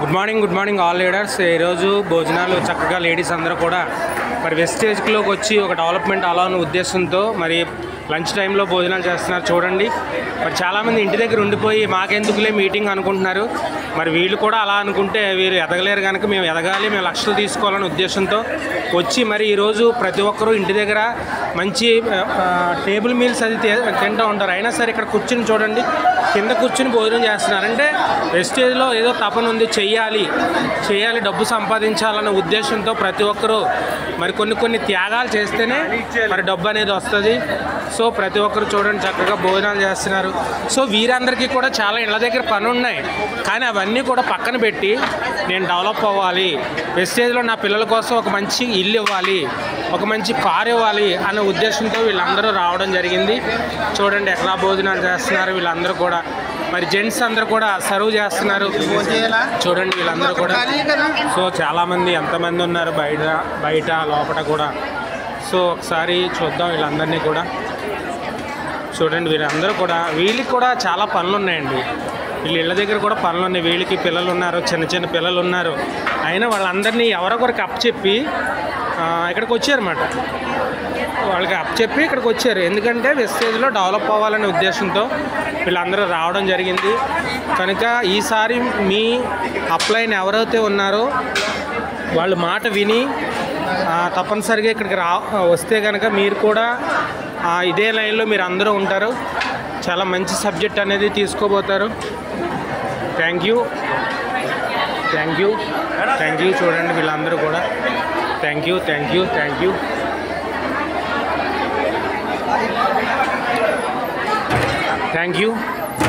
Good morning all leaders. ఈరోజు భోజనాలు చక్కగా లేడీస్ అందరూ కూడా మరి వెస్టేజ్లోకి వచ్చి ఒక డెవలప్మెంట్ అలా ఉన్న ఉద్దేశంతో మరి లంచ్ టైంలో భోజనాలు చేస్తున్నారు. చూడండి, మరి చాలామంది ఇంటి దగ్గర ఉండిపోయి మాకెందుకులే మీటింగ్ అనుకుంటున్నారు. మరి వీళ్ళు కూడా అలా అనుకుంటే వీరు ఎదగలేరు కనుక మేము ఎదగాలి, మేము లక్షలు తీసుకోవాలనే ఉద్దేశంతో వచ్చి మరి ఈరోజు ప్రతి ఒక్కరూ ఇంటి దగ్గర మంచి టేబుల్ మీల్స్ అది తింటూ ఉంటారు. అయినా సరే ఇక్కడ కూర్చుని చూడండి, కింద కూర్చుని భోజనం చేస్తున్నారు. అంటే వెస్టేజ్లో ఏదో తపన ఉంది, చెయ్యాలి డబ్బు సంపాదించాలనే ఉద్దేశంతో ప్రతి ఒక్కరూ మరి కొన్ని త్యాగాలు చేస్తేనే మరి డబ్బు అనేది వస్తుంది. సో ప్రతి ఒక్కరు చూడండి చక్కగా భోజనాలు చేస్తున్నారు. సో వీరందరికీ కూడా చాలా ఇళ్ళ దగ్గర పని ఉన్నాయి, కానీ అవన్నీ కూడా పక్కన పెట్టి నేను డెవలప్ అవ్వాలి, వెస్టేజ్లో నా పిల్లల కోసం ఒక మంచి ఇల్లు ఇవ్వాలి, ఒక మంచి కారు ఇవ్వాలి అనే ఉద్దేశంతో వీళ్ళందరూ రావడం జరిగింది. చూడండి ఎట్లా భోజనాలు చేస్తున్నారు వీళ్ళందరూ కూడా. మరి జెంట్స్ అందరూ కూడా సర్వ్ చేస్తున్నారు. చూడండి వీళ్ళందరూ కూడా. సో చాలామంది ఎంతమంది ఉన్నారు బయట లోపల కూడా. సో ఒకసారి చూద్దాం వీళ్ళందరినీ కూడా. చూడండి వీళ్ళందరూ కూడా, వీళ్ళకి కూడా చాలా పనులు ఉన్నాయండి. వీళ్ళ ఇళ్ళ దగ్గర కూడా పనులు ఉన్నాయి. వీళ్ళకి పిల్లలు ఉన్నారు, చిన్న పిల్లలు ఉన్నారు. అయినా వాళ్ళందరినీ ఎవరొకరికి అప్పచెప్పి ఇక్కడికి వచ్చారన్నమాట. వాళ్ళకి అప్పచెప్పి ఇక్కడికి వచ్చారు. ఎందుకంటే వెస్టేజ్లో డెవలప్ అవ్వాలనే ఉద్దేశంతో వీళ్ళందరూ రావడం జరిగింది. కనుక ఈసారి మీ అప్లైన్ ఎవరైతే ఉన్నారో వాళ్ళ మాట విని తప్పనిసరిగా ఇక్కడికి వస్తే కనుక మీరు కూడా ఇదే లైన్లో మీరు అందరూ ఉంటారు. చాలా మంచి సబ్జెక్ట్ అనేది తీసుకోబోతారు. Thank you. చూడండి వీళ్ళందరూ కూడా. Thank you.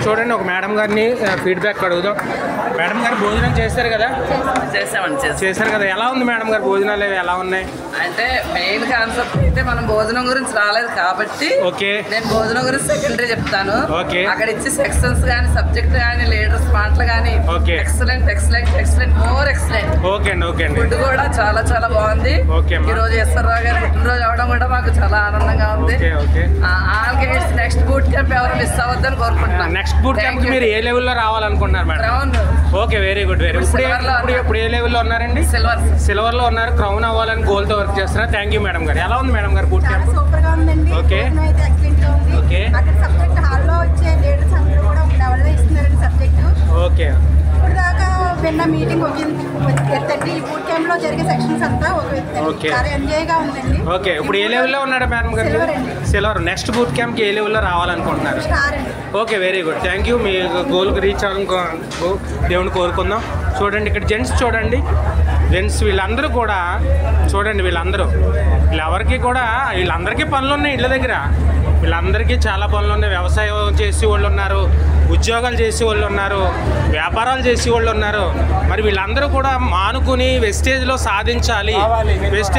చూడండి ఒక మేడం గారిని ఫీడ్బ్యాక్ అడుగుదాం. మేడం గారు భోజనం చేశారు కదా? చేశారు కదా. ఎలా ఉంది మేడం గారు భోజనాలు ఎలా ఉన్నాయి? అంటే మెయిన్ కాన్సెప్ట్ అయితే మనం భోజనం గురించి రాలేదు కాబట్టి ఓకే, నేను భోజనం గురించి సెకండరీ చెప్తాను. ఓకే, అక్కడ ఇచ్చే సెక్షన్స్ కానీ సబ్జెక్ట్ కానీ లీడర్స్ మాటలు కానీ ఎక్సలెంట్ మోర్ ఎక్సలెంట్. ఓకే అండి. ఫుడ్ కూడా చాలా బాగుంది. ఈ రోజు ఎస్ఆర్రావు గారు పుట్టినరోజు అవడం కూడా మాకు చాలా ఆనందంగా ఉంది. ఆల్గేట్స్ నెక్స్ట్ బూట్ క్యాంప్ ఎవరు మిస్ అవ్వద్దని కోరుకుంటున్నాను. నెక్స్ట్ బూట్ క్యాంప్ మీరు ఏ లెవెల్లో రావాలనుకుంటున్నారు మేడం? Okay, very good. ఇప్పుడు ఏ లెవెల్లో ఉన్నారండి? సిల్వర్లో ఉన్నారు. క్రౌన్ అవ్వాలని గోల్తో వర్క్ చేస్తున్నారు. థ్యాంక్ యూ మేడం గారు. ఎలా ఉంది మేడం గారు బూట్ క్యాంప్? ఓకే. ఓకే. విన్న మీటింగ్ ఈ బూట్ క్యాంప్ లో జరిగే సెక్షన్స్ అంతా చాలా ఎంజాయ్ గా ఉందండి. ఓకే, ఇప్పుడు ఏ లెవెల్లో ఉన్నాడు మేడం గారు? సిల్వర్. నెక్స్ట్ బూట్ క్యాంప్ కి ఏ లెవెల్లో రావాలనుకుంటున్నారు? Okay, very good. Thank you. మీ గోల్కి రీచ్ అవ్వాలని దేవుని కోరుకుందాం. చూడండి ఇక్కడ జెంట్స్ చూడండి, వీళ్ళందరూ కూడా చూడండి. వీళ్ళెవరికి కూడా వీళ్ళందరికీ పనులు ఉన్నాయి ఇళ్ళ దగ్గర. వీళ్ళందరికీ చాలా పనులు ఉన్నాయి. వ్యవసాయం చేసే వాళ్ళు ఉన్నారు, ఉద్యోగాలు చేసే వాళ్ళు ఉన్నారు, వ్యాపారాలు చేసే వాళ్ళు ఉన్నారు. మరి వీళ్ళందరూ కూడా మానుకుని వెస్టేజ్లో సాధించాలి. వెస్టేజ్